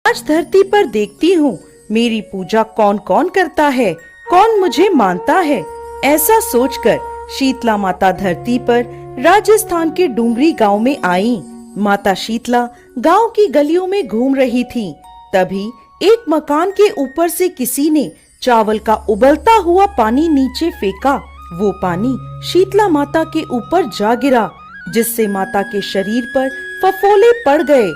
आज धरती पर देखती हूँ मेरी पूजा कौन कौन करता है, कौन मुझे मानता है। ऐसा सोचकर शीतला माता धरती पर राजस्थान के डूंगरी गांव में आई। माता शीतला गांव की गलियों में घूम रही थी। तभी एक मकान के ऊपर से किसी ने चावल का उबलता हुआ पानी नीचे फेंका। वो पानी शीतला माता के ऊपर जा गिरा, जिससे माता के शरीर पर फफोले पड़ गए।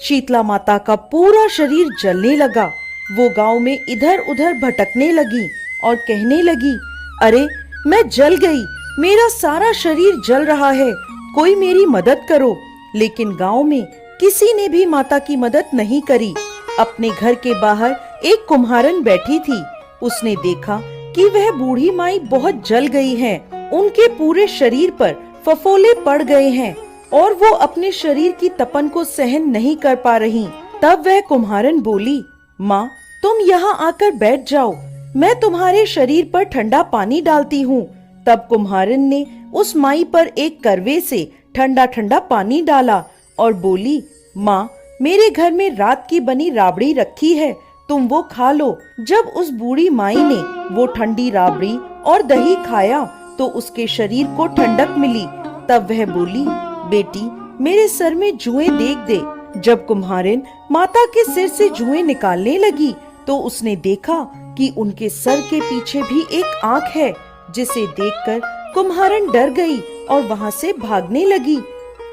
शीतला माता का पूरा शरीर जलने लगा। वो गांव में इधर उधर भटकने लगी और कहने लगी, अरे मैं जल गई, मेरा सारा शरीर जल रहा है, कोई मेरी मदद करो। लेकिन गांव में किसी ने भी माता की मदद नहीं करी। अपने घर के बाहर एक कुम्हारन बैठी थी। उसने देखा कि वह बूढ़ी माई बहुत जल गई हैं। उनके पूरे शरीर पर फफोले पड़ गए हैं और वो अपने शरीर की तपन को सहन नहीं कर पा रही। तब वह कुम्हारन बोली, माँ तुम यहाँ आकर बैठ जाओ, मैं तुम्हारे शरीर पर ठंडा पानी डालती हूँ। तब कुम्हारन ने उस माई पर एक करवे से ठंडा ठंडा पानी डाला और बोली, माँ मेरे घर में रात की बनी राबड़ी रखी है, तुम वो खा लो। जब उस बूढ़ी माई ने वो ठंडी राबड़ी और दही खाया तो उसके शरीर को ठंडक मिली। तब वह बोली, बेटी मेरे सर में जुएं देख दे। जब कुम्हारन माता के सिर से जुएं निकालने लगी तो उसने देखा कि उनके सर के पीछे भी एक आँख है, जिसे देखकर कुम्हारन डर गई और वहाँ से भागने लगी।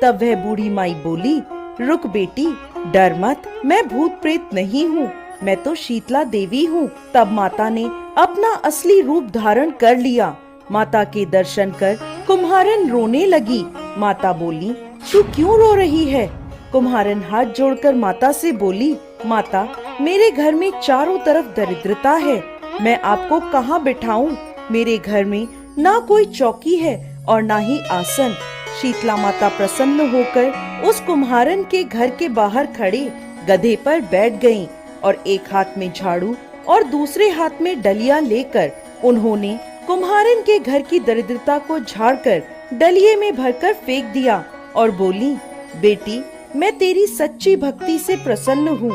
तब वह बूढ़ी माई बोली, रुक बेटी, डर मत, मैं भूत प्रेत नहीं हूँ, मैं तो शीतला देवी हूँ। तब माता ने अपना असली रूप धारण कर लिया। माता के दर्शन कर कुम्हारन रोने लगी। माता बोली, तू क्यों रो रही है? कुम्हारन हाथ जोड़कर माता से बोली, माता मेरे घर में चारों तरफ दरिद्रता है, मैं आपको कहाँ बिठाऊं? मेरे घर में ना कोई चौकी है और ना ही आसन। शीतला माता प्रसन्न होकर उस कुम्हारन के घर के बाहर खड़े गधे पर बैठ गईं और एक हाथ में झाड़ू और दूसरे हाथ में डलिया लेकर उन्होंने कुम्हारन के घर की दरिद्रता को झाड़कर डलिये में भरकर फेंक दिया और बोली, बेटी मैं तेरी सच्ची भक्ति से प्रसन्न हूँ,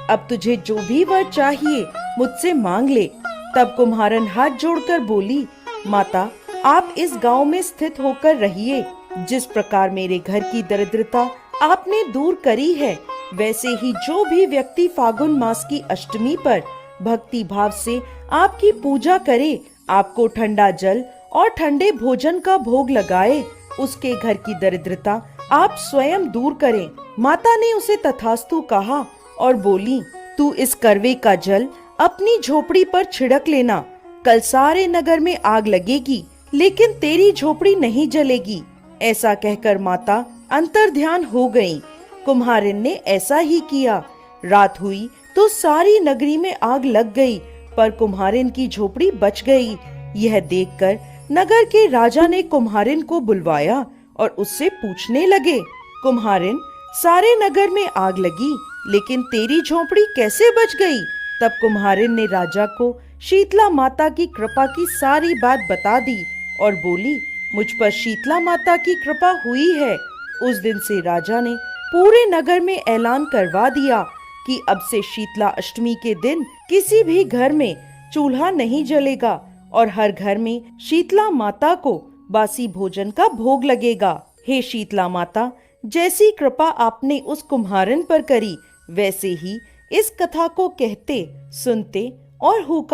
अब तुझे जो भी वर चाहिए मुझसे मांग ले। तब कुम्हारन हाथ जोड़कर बोली, माता आप इस गांव में स्थित होकर रहिए। जिस प्रकार मेरे घर की दरिद्रता आपने दूर करी है, वैसे ही जो भी व्यक्ति फागुन मास की अष्टमी पर भक्ति भाव से आपकी पूजा करे, आपको ठंडा जल और ठंडे भोजन का भोग लगाए, उसके घर की दरिद्रता आप स्वयं दूर करें। माता ने उसे तथास्तु कहा और बोली, तू इस करवे का जल अपनी झोपड़ी पर छिड़क लेना। कल सारे नगर में आग लगेगी, लेकिन तेरी झोपड़ी नहीं जलेगी। ऐसा कहकर माता अंतर्ध्यान हो गईं। कुम्हारन ने ऐसा ही किया। रात हुई तो सारी नगरी में आग लग गई, पर कुम्हारन की झोपड़ी बच गई। यह देखकर नगर के राजा ने कुम्हारन को बुलवाया और उससे पूछने लगे, कुम्हारन सारे नगर में आग लगी, लेकिन तेरी झोपड़ी कैसे बच गई? तब कुम्हारन ने राजा को शीतला माता की कृपा की सारी बात बता दी और बोली, मुझ पर शीतला माता की कृपा हुई है। उस दिन से राजा ने पूरे नगर में ऐलान करवा दिया कि अब से शीतला अष्टमी के दिन किसी भी घर में चूल्हा नहीं जलेगा और हर घर में शीतला माता को बासी भोजन का भोग लगेगा। हे शीतला माता, जैसी कृपा आपने उस कुम्हारन पर करी, वैसे ही इस कथा को कहते, सुनते और हुक्म